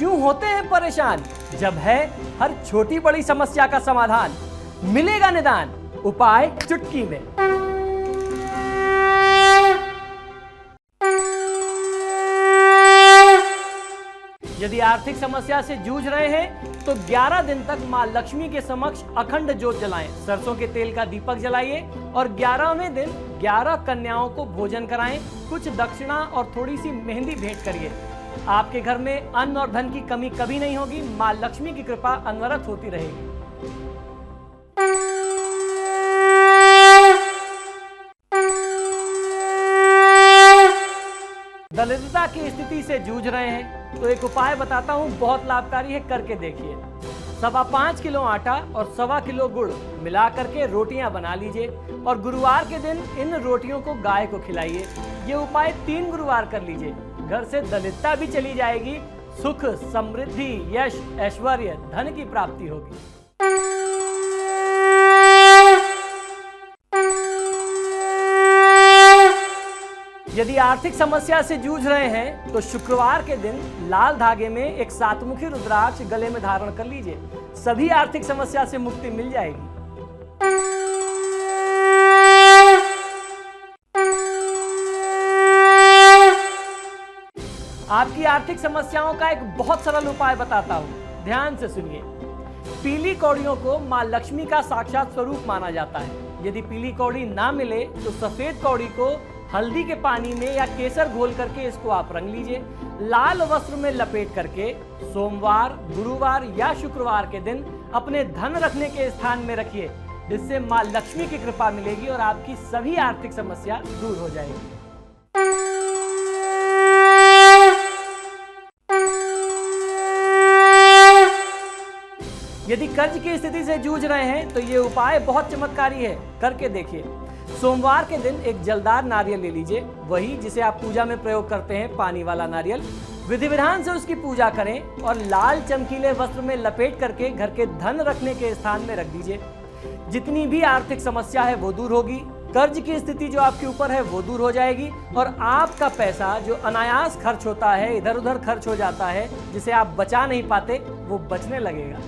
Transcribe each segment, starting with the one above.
क्यों होते हैं परेशान जब है हर छोटी बड़ी समस्या का समाधान? मिलेगा निदान, उपाय चुटकी में। यदि आर्थिक समस्या से जूझ रहे हैं तो 11 दिन तक मां लक्ष्मी के समक्ष अखंड ज्योत जलाएं, सरसों के तेल का दीपक जलाइए और 11वें दिन 11 कन्याओं को भोजन कराएं, कुछ दक्षिणा और थोड़ी सी मेहंदी भेंट करिए। आपके घर में अन्न और धन की कमी कभी नहीं होगी, मां लक्ष्मी की कृपा अनवरत होती रहेगी। दरिद्रता की स्थिति से जूझ रहे हैं तो एक उपाय बताता हूं, बहुत लाभकारी है, करके देखिए। 5.25 किलो आटा और 1.25 किलो गुड़ मिला करके रोटियां बना लीजिए और गुरुवार के दिन इन रोटियों को गाय को खिलाइए। ये उपाय 3 गुरुवार कर लीजिए, घर से दरिद्रता भी चली जाएगी, सुख, समृद्धि, यश, ऐश्वर्य, धन की प्राप्ति होगी। यदि आर्थिक समस्या से जूझ रहे हैं तो शुक्रवार के दिन लाल धागे में एक 7मुखी रुद्राक्ष गले में धारण कर लीजिए, सभी आर्थिक समस्या से मुक्ति मिल जाएगी। आपकी आर्थिक समस्याओं का एक बहुत सरल उपाय बताता हूं, ध्यान से सुनिए। पीली कौड़ियों को मां लक्ष्मी का साक्षात स्वरूप माना जाता है। यदि पीली कौड़ी ना मिले तो सफेद कौड़ी को हल्दी के पानी में या केसर घोल करके इसको आप रंग लीजिए। लाल वस्त्र में लपेट करके सोमवार, गुरुवार या शुक्रवार के दिन अपने धन रखने के स्थान में रखिए, जिससे मां लक्ष्मी की कृपा मिलेगी और आपकी सभी आर्थिक समस्या दूर हो जाएगी। यदि कर्ज की स्थिति से जूझ रहे हैं तो ये उपाय बहुत चमत्कारी है, करके देखिए। सोमवार के दिन एक जलदार नारियल ले लीजिए, वही जिसे आप पूजा में प्रयोग करते हैं, पानी वाला नारियल। विधि विधान से उसकी पूजा करें और लाल चमकीले वस्त्र में लपेट करके घर के धन रखने के स्थान में रख दीजिए। जितनी भी आर्थिक समस्या है वो दूर होगी, कर्ज की स्थिति जो आपके ऊपर है वो दूर हो जाएगी और आपका पैसा जो अनायास खर्च होता है, इधर उधर खर्च हो जाता है, जिसे आप बचा नहीं पाते, वो बचने लगेगा।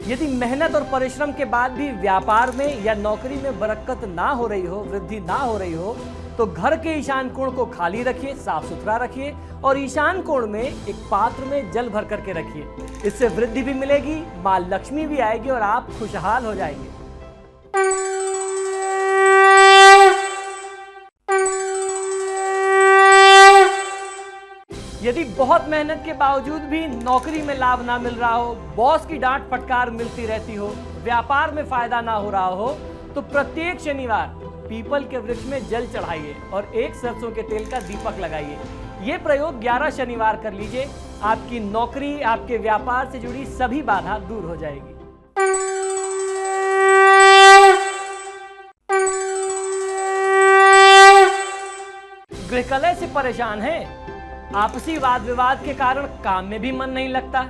यदि मेहनत और परिश्रम के बाद भी व्यापार में या नौकरी में बरकत ना हो रही हो, वृद्धि ना हो रही हो, तो घर के ईशान कोण को खाली रखिए, साफ सुथरा रखिए और ईशान कोण में एक पात्र में जल भर करके रखिए। इससे वृद्धि भी मिलेगी, मां लक्ष्मी भी आएगी और आप खुशहाल हो जाएंगे। यदि बहुत मेहनत के बावजूद भी नौकरी में लाभ ना मिल रहा हो, बॉस की डांट फटकार मिलती रहती हो, व्यापार में फायदा ना हो रहा हो, तो प्रत्येक शनिवार पीपल के वृक्ष में जल चढ़ाइए और एक सरसों के तेल का दीपक लगाइए। ये प्रयोग 11 शनिवार कर लीजिए, आपकी नौकरी, आपके व्यापार से जुड़ी सभी बाधा दूर हो जाएगी। गृह कलह से परेशान हैं? आपसी वाद विवाद के कारण काम में भी मन नहीं लगता?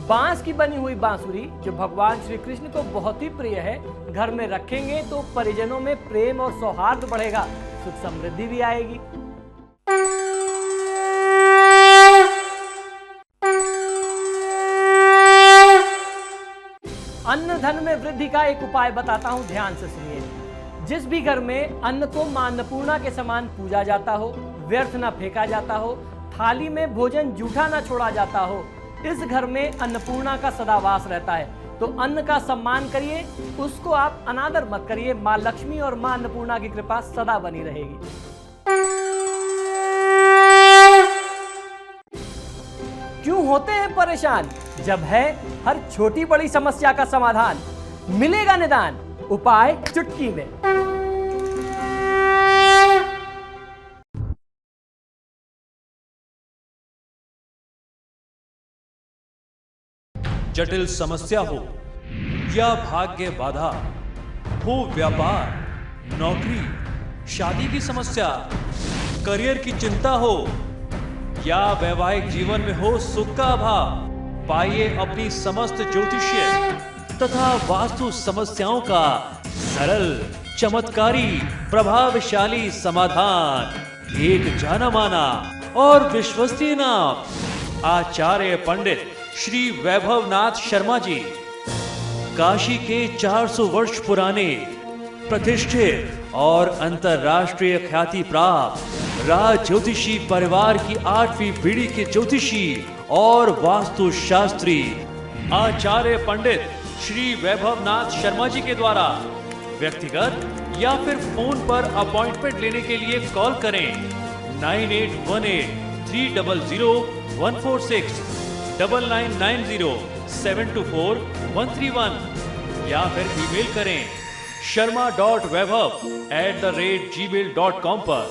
बांस की बनी हुई बांसुरी जो भगवान श्री कृष्ण को बहुत ही प्रिय है, घर में रखेंगे तो परिजनों में प्रेम और सौहार्द बढ़ेगा, सुख समृद्धि भी आएगी। अन्न धन में वृद्धि का एक उपाय बताता हूं, ध्यान से सुनिए। जिस भी घर में अन्न को मां अन्नपूर्णा के समान पूजा जाता हो, व्यर्थ न फेंका जाता हो, थाली में भोजन जूठा न छोड़ा जाता हो, इस घर में अन्नपूर्णा का सदा वास रहता है। तो अन्न का सम्मान करिए, उसको आप अनादर मत करिए, मां लक्ष्मी और मां अन्नपूर्णा की कृपा सदा बनी रहेगी। क्यों होते हैं परेशान जब है हर छोटी बड़ी समस्या का समाधान? मिलेगा निदान, उपाय चुटकी में। जटिल समस्या हो या भाग्य बाधा हो, व्यापार, नौकरी, शादी की समस्या, करियर की चिंता हो या वैवाहिक जीवन में हो सुख का अभाव, पाइए अपनी समस्त ज्योतिषीय तथा वास्तु समस्याओं का सरल चमत्कारी प्रभावशाली समाधान, एक जाना माना और विश्वसनीय नाम आचार्य पंडित श्री वैभवनाथ शर्मा जी। काशी के 400 वर्ष पुराने प्रतिष्ठित और अंतरराष्ट्रीय ख्याति प्राप्त राज ज्योतिषी परिवार की 8वीं पीढ़ी के ज्योतिषी और वास्तुशास्त्री आचार्य पंडित श्री वैभवनाथ शर्मा जी के द्वारा व्यक्तिगत या फिर फोन पर अपॉइंटमेंट लेने के लिए कॉल करें 9818-300-146, 9990-724-131 या फिर ईमेल करें sharma.vaibhav@gmail.com पर।